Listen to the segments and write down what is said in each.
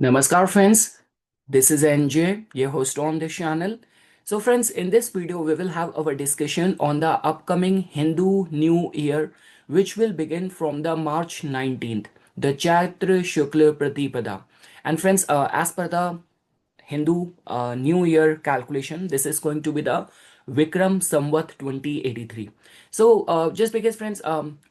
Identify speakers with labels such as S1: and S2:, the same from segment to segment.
S1: Namaskar friends, this is NJ, your host on this channel. So friends, in this video we will have our discussion on the upcoming Hindu New Year which will begin from the March 19th, the Chaitra Shukla Pratipada. And friends, as per the Hindu New Year calculation, this is going to be the Vikram Samvat 2083. So just because friends,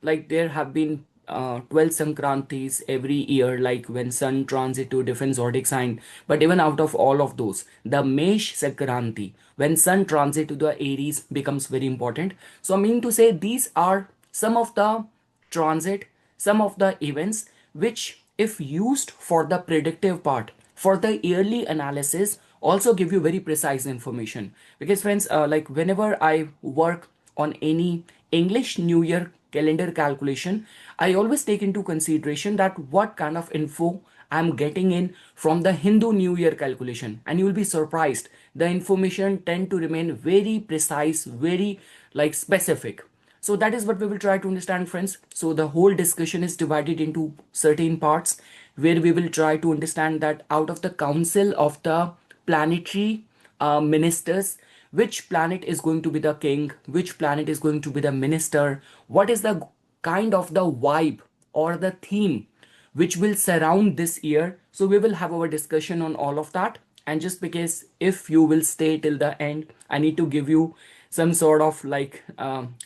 S1: like there have been 12 Sankrantis every year, like when sun transit to different zodiac sign. But even out of all of those, the Mesh Sankranti, when sun transit to the Aries becomes very important. So I mean to say these are some of the transit, some of the events which if used for the predictive part, for the yearly analysis, also give you very precise information. Because friends, like whenever I work on any English New Year calendar calculation, I always take into consideration that what kind of info I'm getting in from the Hindu New Year calculation, and you will be surprised the information tend to remain very precise, very like specific. So that is what we will try to understand, friends. So the whole discussion is divided into certain parts where we will try to understand that out of the council of the planetary ministers, which planet is going to be the king, which planet is going to be the minister, what is the kind of the vibe or the theme which will surround this year. So we will have our discussion on all of that. And just because if you will stay till the end, I need to give you some sort of like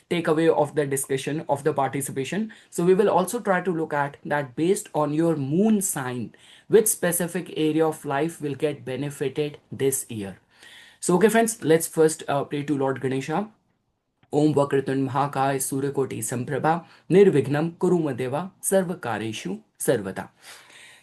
S1: takeaway of the discussion of the participation. So we will also try to look at that based on your moon sign, which specific area of life will get benefited this year. So okay friends, let's first pray to Lord Ganesha. Om Vakratunड Mahakaya Suryakoti Samprabha Nirvignam Kurumadeva Sarvakareshu Sarvata.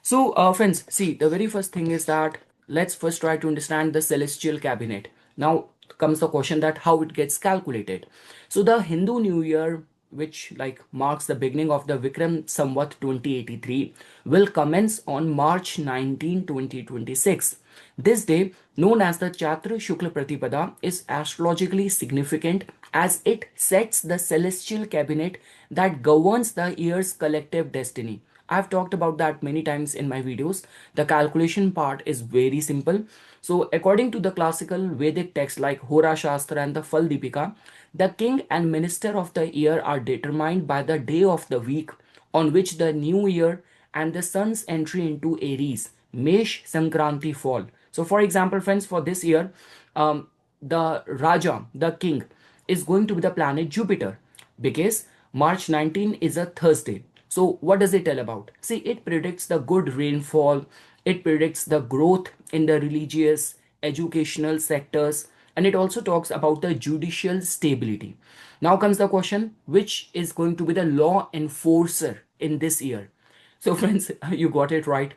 S1: So, friends, see, the very first thing is that let's first try to understand the celestial cabinet. Now comes the question that how it gets calculated. So, the Hindu New Year, which like marks the beginning of the Vikram Samvat 2083, will commence on March 19, 2026. This day, known as the Chaitra Shukla Pratipada, is astrologically significant as it sets the celestial cabinet that governs the year's collective destiny. I've talked about that many times in my videos. The calculation part is very simple. So, according to the classical Vedic texts like Hora Shastra and the Fal Deepika, the king and minister of the year are determined by the day of the week on which the new year and the sun's entry into Aries, Mesh Sankranti fall. So, for example, friends, for this year, the Raja, the king, is going to be the planet Jupiter because March 19 is a Thursday. So, what does it tell about? See, it predicts the good rainfall, it predicts the growth in the religious, educational sectors, and it also talks about the judicial stability. Now comes the question, which is going to be the law enforcer in this year? So, friends, you got it right.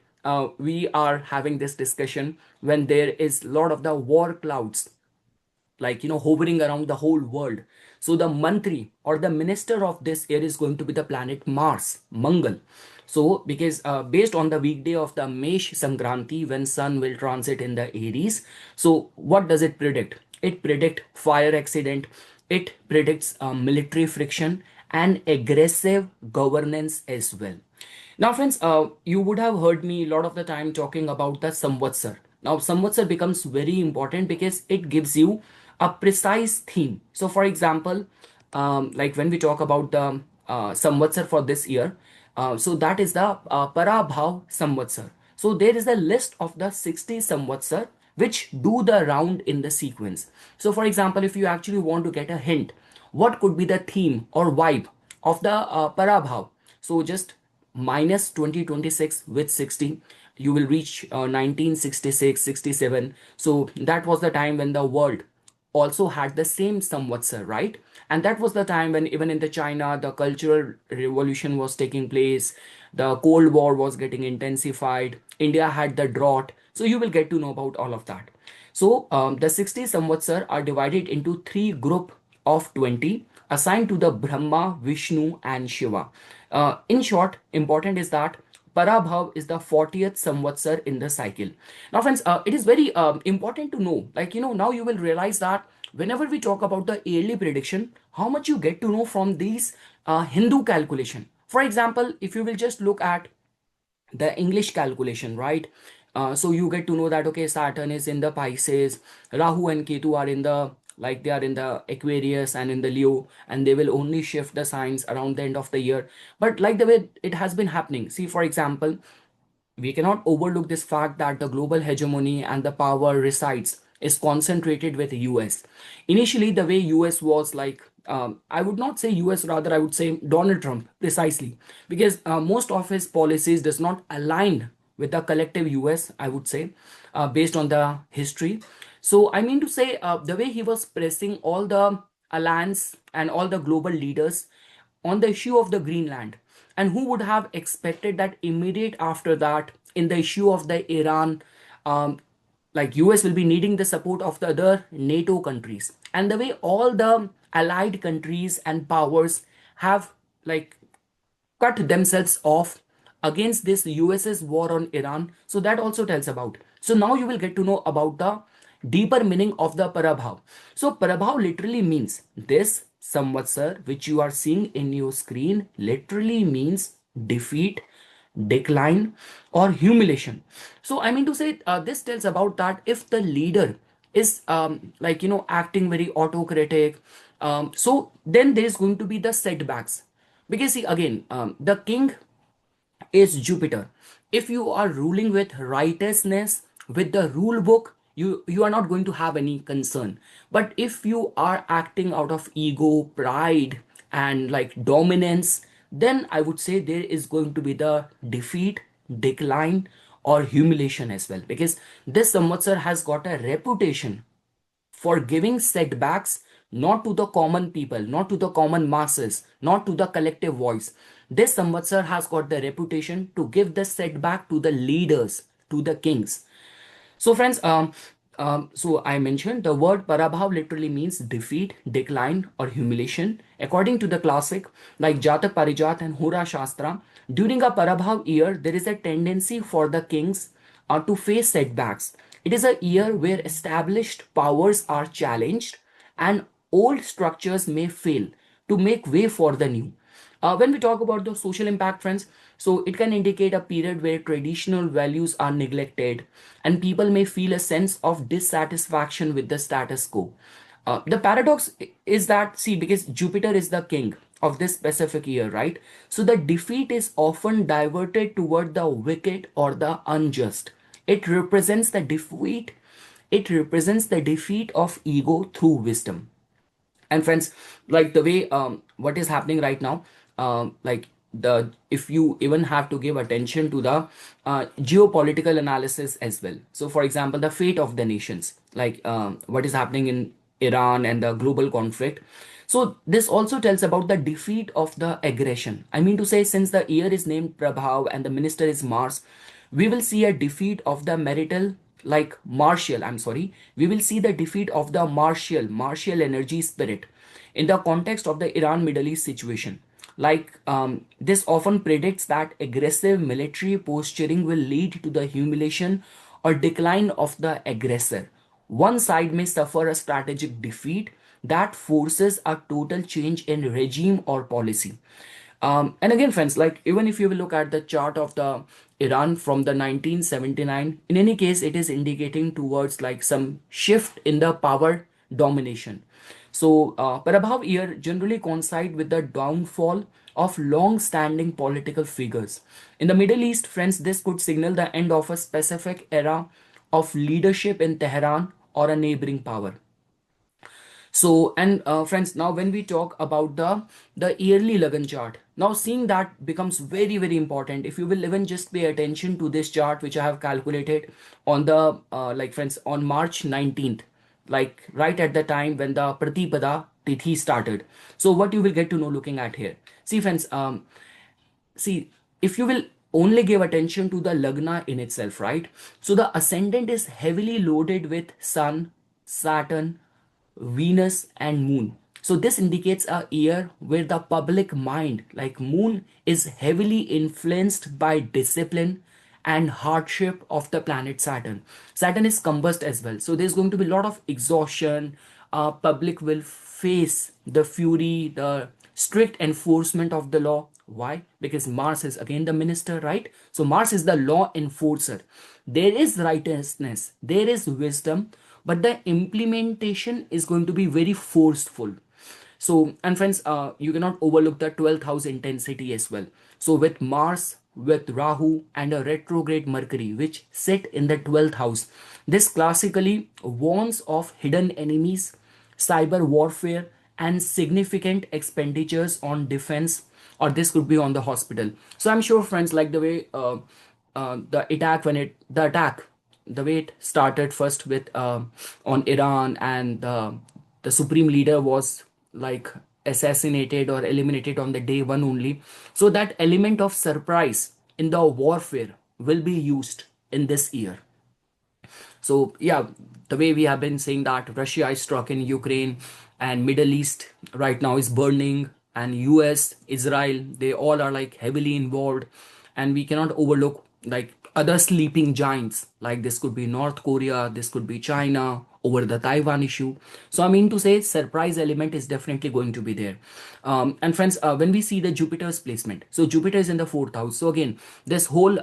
S1: We are having this discussion when there is a lot of the war clouds like hovering around the whole world. So the mantri or the minister of this year is going to be the planet Mars, Mangal. So because based on the weekday of the Mesh Sankranti, when sun will transit in the Aries, so what does it predict? It predict fire accident, it predicts military friction and aggressive governance as well. Now, friends, you would have heard me a lot of the time talking about the Samvatsar. Now, Samvatsar becomes very important because it gives you a precise theme. So, for example, like when we talk about the Samvatsar for this year, so that is the Parabhav Samvatsar. So, there is a list of the 60 Samvatsar which do the round in the sequence. So, for example, if you actually want to get a hint, what could be the theme or vibe of the Parabhav? So, just minus 2026 with 60, you will reach 1966 67. So that was the time when the world also had the same samvatsar, right? And that was the time when even in the China the cultural revolution was taking place, the cold war was getting intensified, India had the drought. So you will get to know about all of that. So the 60 samvatsar are divided into three group of 20 assigned to the Brahma, Vishnu, and Shiva. In short, important is that Parabhav is the 40th Samvatsar in the cycle. Now, friends, it is very important to know, like, now you will realize that whenever we talk about the yearly prediction, how much you get to know from these Hindu calculation. For example, if you will just look at the English calculation, right? So you get to know that okay, Saturn is in the Pisces, Rahu and Ketu are in the, like they are in the Aquarius and in the Leo, and they will only shift the signs around the end of the year. But like the way it has been happening, see for example, we cannot overlook this fact that the global hegemony and the power resides is concentrated with US. Initially, the way US was like, I would not say US, rather I would say Donald Trump, precisely, because most of his policies does not align with the collective US, I would say, based on the history. So I mean to say, the way he was pressing all the alliance and all the global leaders on the issue of the Greenland. And who would have expected that immediate after that, in the issue of the Iran, um, like US will be needing the support of the other NATO countries. And the way all the allied countries and powers have like cut themselves off against this US's war on Iran. So that also tells about. So now you will get to know about the deeper meaning of the Parabhav. So Parabhav literally means this Samvatsar, which you are seeing in your screen, literally means defeat, decline, or humiliation. So I mean to say, this tells about that if the leader is acting very autocratic, so then there is going to be the setbacks. Because see again, the king is Jupiter. If you are ruling with righteousness, with the rule book, you are not going to have any concern. But if you are acting out of ego, pride, and like dominance, then I would say there is going to be the defeat, decline, or humiliation as well. Because this Samvatsar has got a reputation for giving setbacks not to the common people, not to the common masses, not to the collective voice. This Samvatsar has got the reputation to give the setback to the leaders, to the kings. So, friends, so I mentioned the word Parabhav literally means defeat, decline, or humiliation. According to the classic like Jatak Parijat and Hura Shastra, during a Parabhav year, there is a tendency for the kings to face setbacks. It is a year where established powers are challenged and old structures may fail to make way for the new. When we talk about the social impact, friends, so it can indicate a period where traditional values are neglected and people may feel a sense of dissatisfaction with the status quo. The paradox is that, see, because Jupiter is the king of this specific year, right? So the defeat is often diverted toward the wicked or the unjust. It represents the defeat. It represents the defeat of ego through wisdom. And friends, like the way what is happening right now, like the if you even have to give attention to the geopolitical analysis as well. So for example, the fate of the nations, like what is happening in Iran and the global conflict. So this also tells about the defeat of the aggression. I mean to say, since the year is named Prabhav and the minister is Mars, we will see a defeat of the marital, like martial, I'm sorry, we will see the defeat of the martial energy spirit in the context of the Iran Middle East situation. Like this often predicts that aggressive military posturing will lead to the humiliation or decline of the aggressor. One side may suffer a strategic defeat that forces a total change in regime or policy. And again, friends, like even if you will look at the chart of the Iran from the 1979, in any case, it is indicating towards like some shift in the power domination. So, Parabhav year generally coincide with the downfall of long-standing political figures. In the Middle East, friends, this could signal the end of a specific era of leadership in Tehran or a neighboring power. So, and friends, now when we talk about the yearly Lagan chart, now seeing that becomes very very important. If you will even just pay attention to this chart which I have calculated on the like friends, on March 19th, like right at the time when the Pratipada Tithi started. So what you will get to know looking at here. See friends, see, if you will only give attention to the Lagna in itself, right? So the ascendant is heavily loaded with Sun, Saturn, Venus, and Moon. So this indicates a year where the public mind, like Moon, is heavily influenced by discipline and hardship of the planet Saturn. Saturn is combust as well. So there's going to be a lot of exhaustion. Public will face the fury, the strict enforcement of the law, Why? Because Mars is again the minister, right? So Mars is the law enforcer. There is righteousness, there is wisdom, but the implementation is going to be very forceful. So, and friends, you cannot overlook the 12th house intensity as well. So, with Mars, with Rahu, and a retrograde Mercury, which sit in the 12th house, this classically warns of hidden enemies, cyber warfare, and significant expenditures on defense, or this could be on the hospital. So, I'm sure, friends, like the way the attack, the way it started first with on Iran, and the supreme leader was like assassinated or eliminated on the day one only. So that element of surprise in the warfare will be used in this year. So yeah, the way we have been saying that Russia is struck in Ukraine, and Middle East right now is burning, and US, Israel, they all are like heavily involved, and we cannot overlook like other sleeping giants. Like this could be North Korea, this could be China over the Taiwan issue. So I mean to say, surprise element is definitely going to be there. And friends, when we see the Jupiter's placement, so Jupiter is in the fourth house. So again, this whole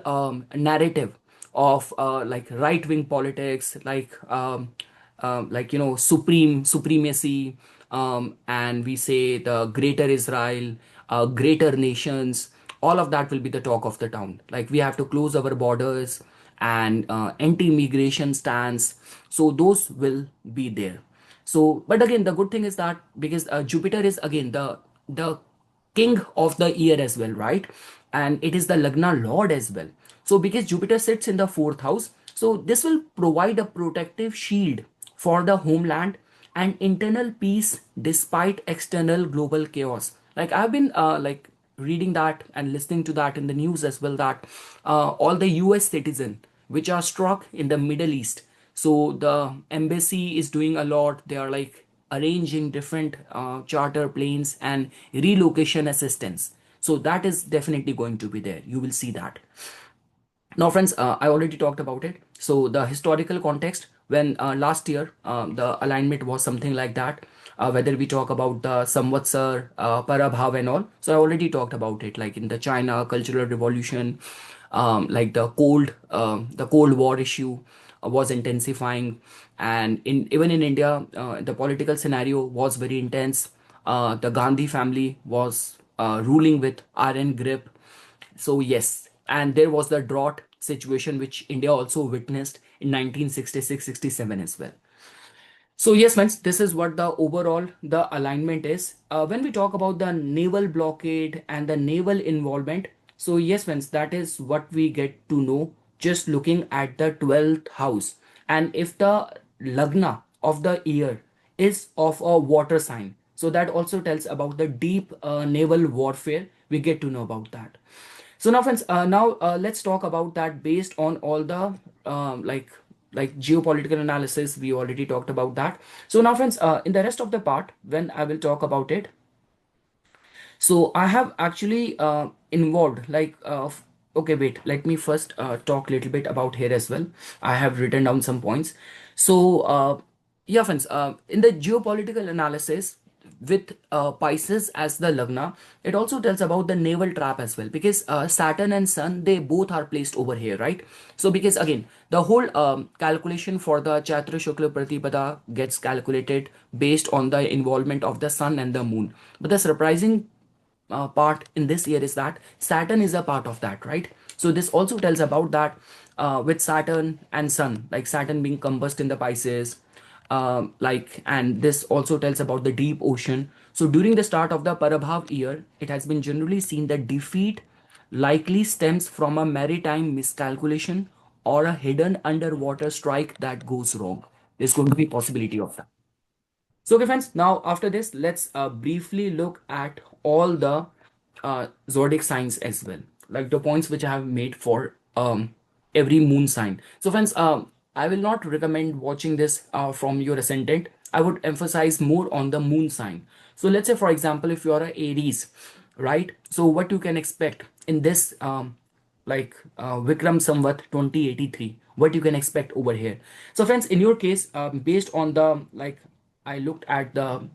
S1: narrative of like right wing politics, like supremacy, and we say the greater Israel, greater nations, all of that will be the talk of the town. Like we have to close our borders, and anti-immigration stance. So those will be there. So, but again, the good thing is that because Jupiter is again the king of the year as well, right? And it is the Lagna lord as well. So, because Jupiter sits in the fourth house, so this will provide a protective shield for the homeland and internal peace despite external global chaos. Like I've been like reading that and listening to that in the news as well, that all the US citizen which are struck in the Middle East, so the embassy is doing a lot. They are like arranging different charter planes and relocation assistance. So that is definitely going to be there. You will see that. Now, friends, I already talked about it. So, the historical context, when last year the alignment was something like that, whether we talk about the Samvatsar, Parabhav, and all. So, I already talked about it, like in the China Cultural Revolution, like the Cold War issue was intensifying, and in even in India, the political scenario was very intense. The Gandhi family was ruling with iron grip. So yes, and there was the drought situation which India also witnessed in 1966-67 as well. So yes, friends, this is what the overall the alignment is. When we talk about the naval blockade and the naval involvement, so yes, friends, that is what we get to know just looking at the 12th house. And if the lagna of the year is of a water sign, so that also tells about the deep naval warfare. We get to know about that. So now, friends, let's talk about that based on all the like geopolitical analysis. We already talked about that. So now, friends, in the rest of the part, when I will talk about it, so I have actually involved okay, wait, let me first talk a little bit about here as well. I have written down some points. So yeah, friends, in the geopolitical analysis with Pisces as the Lagna, it also tells about the naval trap as well, because Saturn and Sun, they both are placed over here, right? So because again, the whole calculation for the Chaitra Shukla Pratipada gets calculated based on the involvement of the Sun and the Moon. But the surprising part in this year is that Saturn is a part of that, right? So this also tells about that with Saturn and Sun, like Saturn being combust in the Pisces, and this also tells about the deep ocean. So during the start of the Parabhav year, it has been generally seen that defeat likely stems from a maritime miscalculation or a hidden underwater strike that goes wrong. There's going to be possibility of that. So, okay, friends, now after this, let's briefly look at all the zodiac signs as well, like the points which I have made for every moon sign. So, friends, I will not recommend watching this from your ascendant. I would emphasize more on the moon sign. So, let's say, for example, if you are a Aries, right? So, what you can expect in this Vikram Samvat 2083, what you can expect over here. So friends, in your case, based on the like I looked at the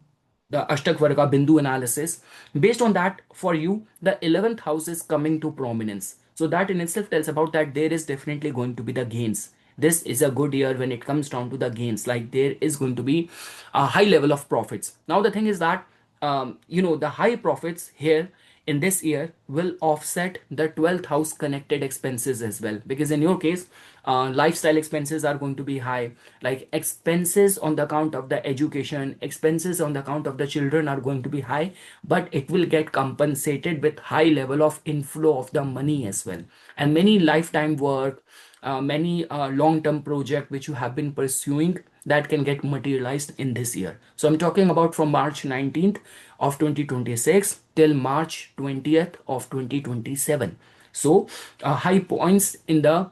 S1: the Ashtak Varga Bindu analysis. Based on that, for you, the 11th house is coming to prominence. So that in itself tells about that there is definitely going to be the gains. This is a good year when it comes down to the gains. Like there is going to be a high level of profits. Now the thing is that the high profits here in this year will offset the 12th house connected expenses as well, because in your case lifestyle expenses are going to be high, like expenses on the account of the education, expenses on the account of the children are going to be high, but it will get compensated with high level of inflow of the money as well. And many lifetime work, many long-term project which you have been pursuing, that can get materialized in this year. So I'm talking about from March 19th of 2026 till March 20th of 2027. So high points in the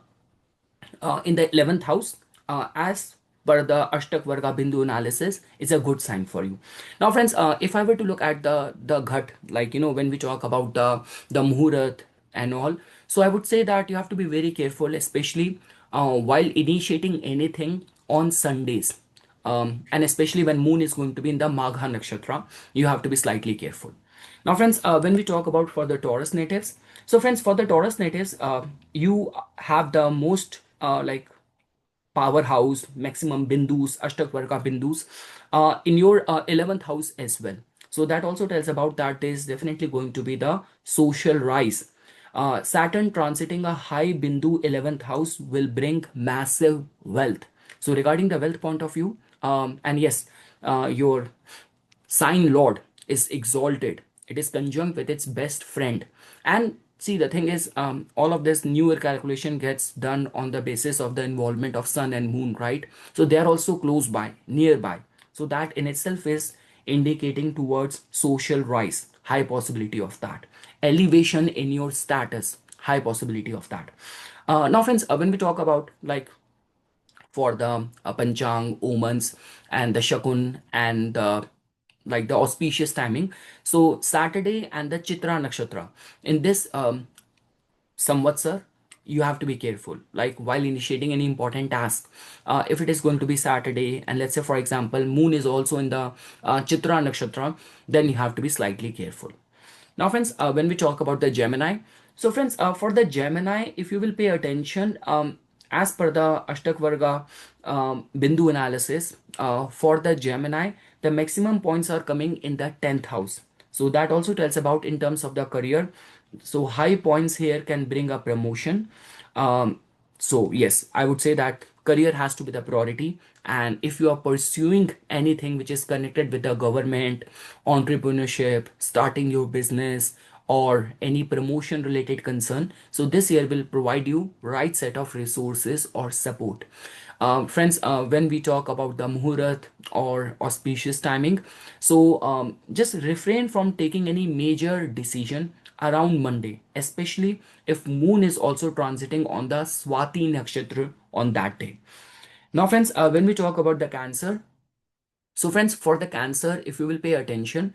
S1: 11th house, as per the Ashtak Varga Bindu analysis, is a good sign for you. Now, friends, if I were to look at the ghat, like when we talk about the muhurat and all, so I would say that you have to be very careful, especially while initiating anything on Sundays. And especially when moon is going to be in the Magha nakshatra, you have to be slightly careful. Now, friends, when we talk about for the Taurus natives, so friends, for the Taurus natives, you have the most like powerhouse, maximum bindus, ashtak varga bindus in your 11th house as well. So that also tells about that there is definitely going to be the social rise. Saturn transiting a high bindu 11th house will bring massive wealth. So regarding the wealth point of view, and yes, your sign lord is exalted, it is conjunct with its best friend. And see, the thing is, all of this newer calculation gets done on the basis of the involvement of sun and moon, right? So they are also close by, nearby. So that in itself is indicating towards social rise, high possibility of that. Elevation in your status, high possibility of that. Now friends, when we talk about like for the Panchang, omens, and the Shakun, and like the auspicious timing. So Saturday and the Chitra Nakshatra. In this Samvatsar, you have to be careful. Like while initiating any important task, if it is going to be Saturday, and let's say for example, Moon is also in the Chitra Nakshatra, then you have to be slightly careful. Now, friends, when we talk about the Gemini, so friends, for the Gemini, if you will pay attention, as per the Ashtak Varga Bindu analysis, for the Gemini, the maximum points are coming in the 10th house. So that also tells about in terms of the career. So high points here can bring a promotion. So yes, I would say that career has to be the priority. And if you are pursuing anything which is connected with the government, entrepreneurship, starting your business, or any promotion related concern, so this year will provide you right set of resources or support. Friends, when we talk about the muhurat or auspicious timing, so just refrain from taking any major decision around Monday, especially if moon is also transiting on the Swati nakshatra on that day. Now, friends, when we talk about the Cancer, so, friends, for the Cancer, if you will pay attention,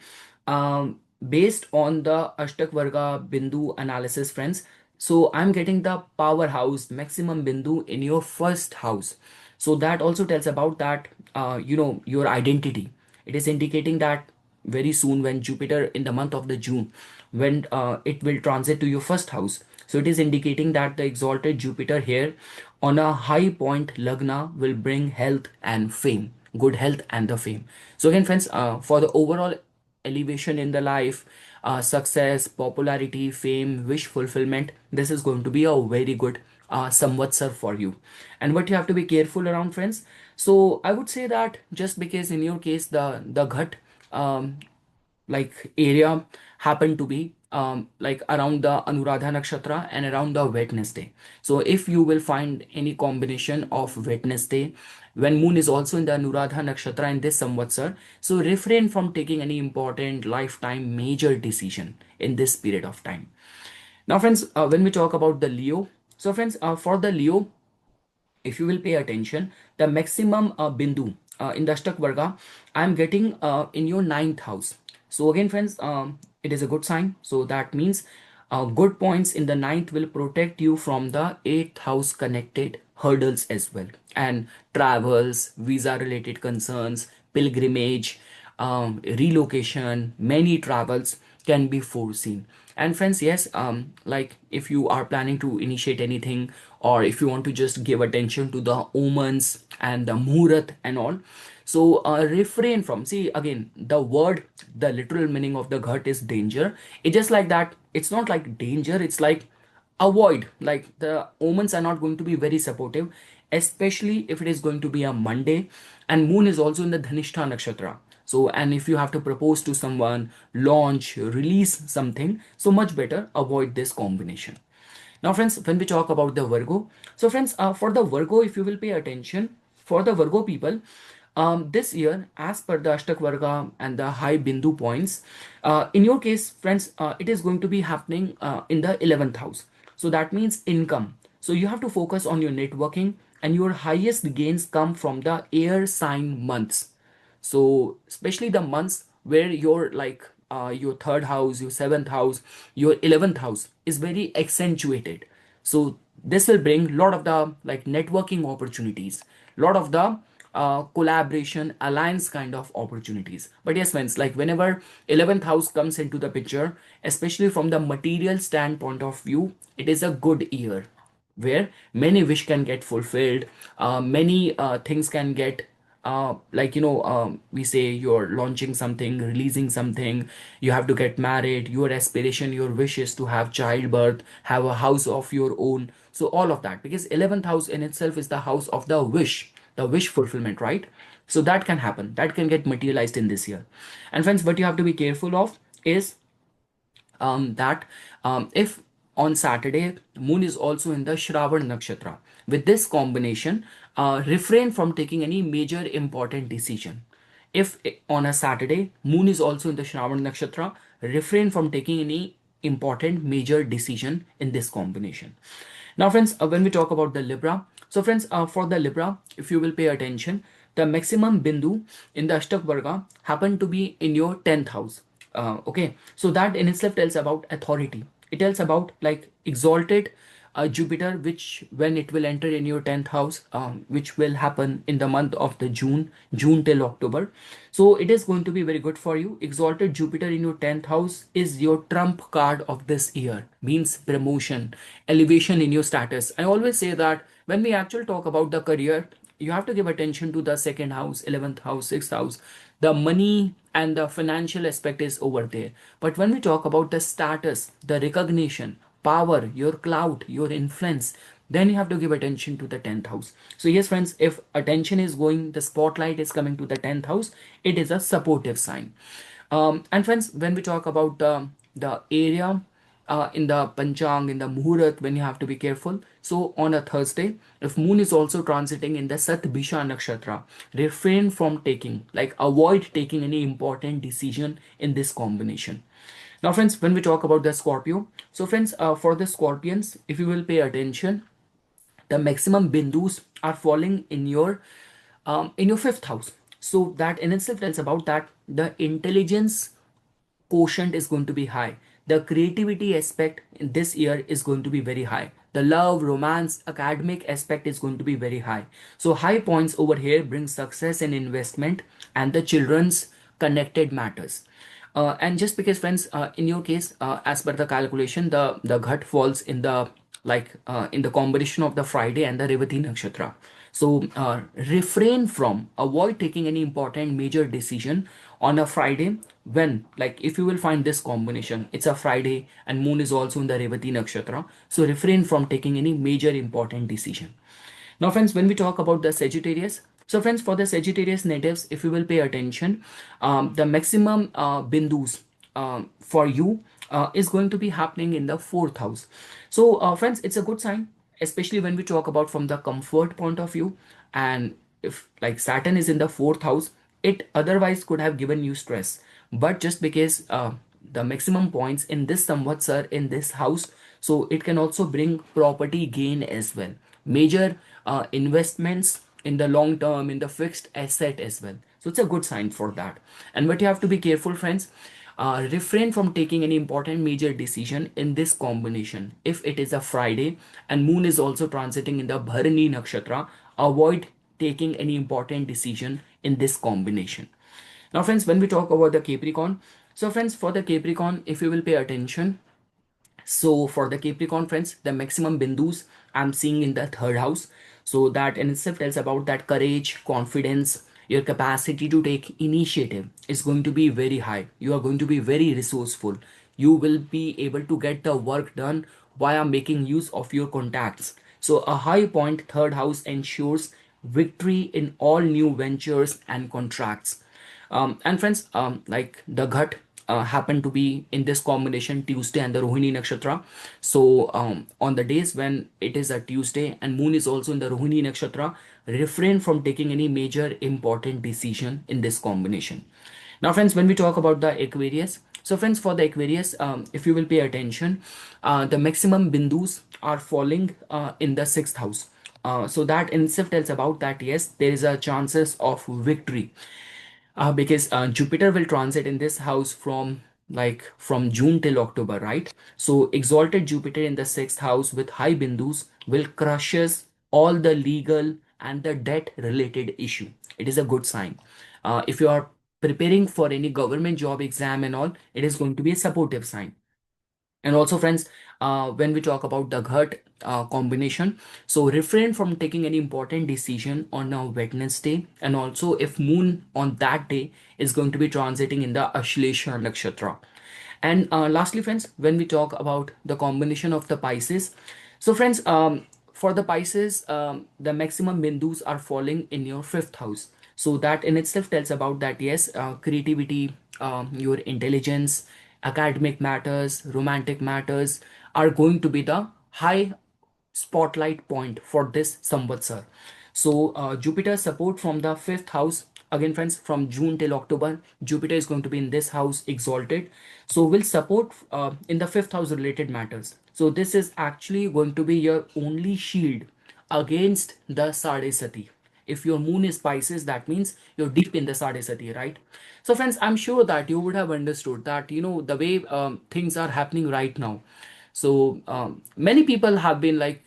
S1: based on the Ashtak Varga Bindu analysis, friends, so I'm getting the powerhouse maximum Bindu in your first house. So that also tells about that, your identity. It is indicating that very soon when Jupiter in the month of the June, when it will transit to your first house. So it is indicating that the exalted Jupiter here on a high point Lagna will bring health and fame, good health and the fame. So again, friends, for the overall elevation in the life, success, popularity, fame, wish fulfillment, this is going to be a very good samvatsar for you. And what you have to be careful around, friends. So I would say that just because in your case the ghat like area happen to be like around the Anuradha Nakshatra and around the Wednesday. So if you will find any combination of Wednesday when moon is also in the Anuradha Nakshatra in this Samvatsar, so refrain from taking any important lifetime major decision in this period of time. Now, friends, when we talk about the Leo, so friends, for the Leo, if you will pay attention, the maximum bindu in the Ashtak Varga, I'm getting in your ninth house. So again, friends, it is a good sign. So that means good points in the ninth will protect you from the eighth house connected hurdles as well. And travels, visa related concerns, pilgrimage, relocation, many travels can be foreseen. And friends, yes, like if you are planning to initiate anything, or if you want to just give attention to the omens and the muhurat and all, so refrain from, see again, the word, the literal meaning of the ghat is danger. It's just like that. It's not like danger, it's like avoid, like the omens are not going to be very supportive, especially if it is going to be a Monday, and moon is also in the Dhanishta nakshatra. So and if you have to propose to someone, launch, release something, so much better avoid this combination. Now friends, when we talk about the Virgo, so friends, for the Virgo, if you will pay attention, for the Virgo people, this year, as per the Ashtak Varga and the high Bindu points, in your case, friends, it is going to be happening in the 11th house. So that means income. So you have to focus on your networking, and your highest gains come from the air sign months. So especially the months where your third house, your seventh house, your 11th house is very accentuated. So this will bring lot of the like networking opportunities, lot of the collaboration, alliance kind of opportunities. But yes, friends, like whenever 11th house comes into the picture, especially from the material standpoint of view, it is a good year where many wish can get fulfilled, many things can get we say you're launching something, releasing something, you have to get married, your aspiration, your wish is to have childbirth, have a house of your own. So all of that, because 11th house in itself is the house of the wish fulfillment, right? So that can happen, that can get materialized in this year. And friends, what you have to be careful of is that if on Saturday moon is also in the Shravan nakshatra, with this combination, refrain from taking any major important decision. If on a Saturday moon is also in the Shravan nakshatra, refrain from taking any important major decision in this combination. Now, friends, when we talk about the Libra, so friends, for the Libra, if you will pay attention, the maximum bindu in the Ashtak Varga happen to be in your 10th house. Okay, so that in itself tells about authority. It tells about like exalted Jupiter, which when it will enter in your 10th house, which will happen in the month of the June till October. So it is going to be very good for you. Exalted Jupiter in your 10th house is your trump card of this year, means promotion, elevation in your status. I always say that when we actually talk about the career, you have to give attention to the second house, 11th house, 6th house. The money and the financial aspect is over there. But when we talk about the status, the recognition, power, your clout, your influence, then you have to give attention to the 10th house. So yes, friends, if attention is going, the spotlight is coming to the 10th house, it is a supportive sign. And friends, when we talk about the area in the Panchang, in the Muhurat, when you have to be careful. So on a Thursday, if moon is also transiting in the Satbisha nakshatra, refrain from taking, like avoid taking any important decision in this combination. Now, friends, when we talk about the Scorpio, so friends, for the Scorpions, if you will pay attention, the maximum bindus are falling in your fifth house. So that in itself tells about that the intelligence quotient is going to be high. The creativity aspect in this year is going to be very high. The love, romance, academic aspect is going to be very high. So high points over here bring success and investment and the children's connected matters. And just because, friends, in your case, as per the calculation, the ghat falls in the in the combination of the Friday and the Revati nakshatra. So refrain from, avoid taking any important major decision on a Friday, when like if you will find this combination, it's a Friday and moon is also in the Revati nakshatra. So refrain from taking any major important decision. Now, friends, when we talk about the Sagittarius, so friends, for the Sagittarius natives, if you will pay attention, the maximum bindus for you is going to be happening in the fourth house. So, friends, it's a good sign, especially when we talk about from the comfort point of view. And if like Saturn is in the fourth house, it otherwise could have given you stress. But just because the maximum points in this Samvatsar in this house, so it can also bring property gain as well. Major investments in the long term in the fixed asset as well. So it's a good sign for that. And but you have to be careful, friends. Refrain from taking any important major decision in this combination. If it is a Friday and moon is also transiting in the Bharani nakshatra, avoid taking any important decision in this combination. Now, friends, when we talk about the Capricorn, so friends, for the Capricorn, if you will pay attention, so for the Capricorn friends, the maximum bindus I'm seeing in the third house. So that in itself tells about that courage, confidence, your capacity to take initiative is going to be very high. You are going to be very resourceful. You will be able to get the work done via making use of your contacts. So a high point third house ensures victory in all new ventures and contracts. And friends, like the Ghat happened to be in this combination Tuesday and the Rohini Nakshatra. So on the days when it is a Tuesday and Moon is also in the Rohini Nakshatra, refrain from taking any major important decision in this combination. Now, friends, when we talk about the Aquarius, so friends, for the Aquarius, if you will pay attention, the maximum bindus are falling in the sixth house. So that in itself tells about that yes, there is a chances of victory because Jupiter will transit in this house from from June till October, right? So exalted Jupiter in the sixth house with high bindus will crushes all the legal and the debt related issue. It is a good sign. If you are preparing for any government job exam and all, it is going to be a supportive sign. And also, friends, when we talk about the Ghat combination, so refrain from taking any important decision on a Wednesday. And also, if Moon on that day is going to be transiting in the Ashlesha Nakshatra. And lastly, friends, when we talk about the combination of the Pisces, so friends, for the Pisces, the maximum bindus are falling in your fifth house. So that in itself tells about that yes, creativity, your intelligence, academic matters, romantic matters are going to be the high spotlight point for this Samvatsar. So Jupiter support from the fifth house. Again, friends, from June till October, Jupiter is going to be in this house exalted. So will support in the fifth house related matters. So this is actually going to be your only shield against the Sade Sati. If your moon is Pisces, that means you're deep in the Sade Sati, right? So, friends, I'm sure that you would have understood that, the way things are happening right now. So, many people have been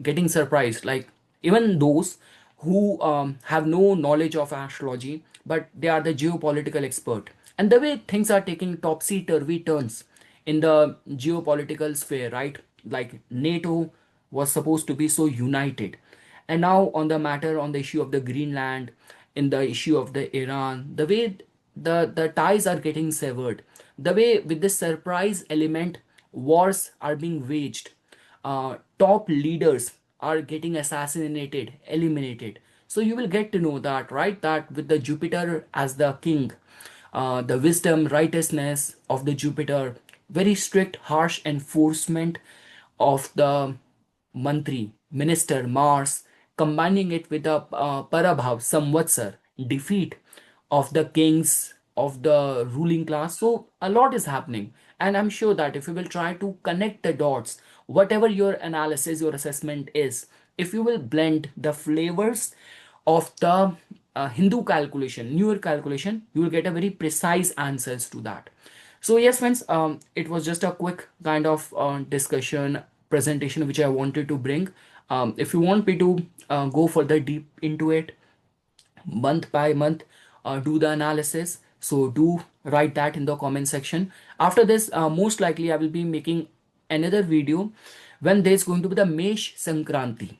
S1: getting surprised, like even those who have no knowledge of astrology, but they are the geopolitical expert. And the way things are taking topsy turvy turns in the geopolitical sphere, right? Like NATO was supposed to be so united, and now on the matter on the issue of the Greenland, in the issue of the Iran, the way the ties are getting severed, the way with this surprise element wars are being waged, top leaders are getting assassinated, eliminated. So you will get to know that, right? That with the Jupiter as the king, the wisdom, righteousness of the Jupiter, very strict, harsh enforcement of the Mantri, Minister Mars, combining it with the Parabhav Samvatsar, defeat of the kings of the ruling class. So a lot is happening. And I'm sure that if you will try to connect the dots, whatever your analysis, your assessment is, if you will blend the flavors of the Hindu calculation, New Year calculation, you will get a very precise answers to that. So yes, friends, it was just a quick kind of discussion presentation which I wanted to bring. If you want me to go further deep into it, month by month, do the analysis. So do write that in the comment section. After this, most likely I will be making another video when there's going to be the Mesh Sankranti,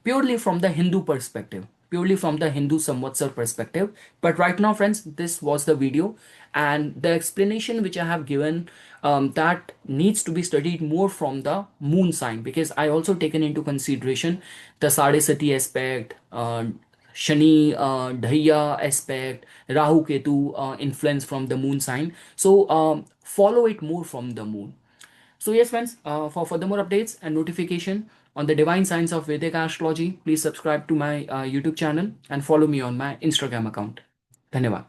S1: purely from the Hindu perspective, purely from the Hindu Samvatsar perspective. But right now, friends, this was the video, and the explanation which I have given, that needs to be studied more from the moon sign, because I also taken into consideration the Sadesati aspect, Shani Dhaya aspect, Rahu Ketu influence from the moon sign. So follow it more from the moon. So yes, friends, for further more updates and notification on the divine science of Vedic astrology, please subscribe to my YouTube channel and follow me on my Instagram account. Dhanyavad.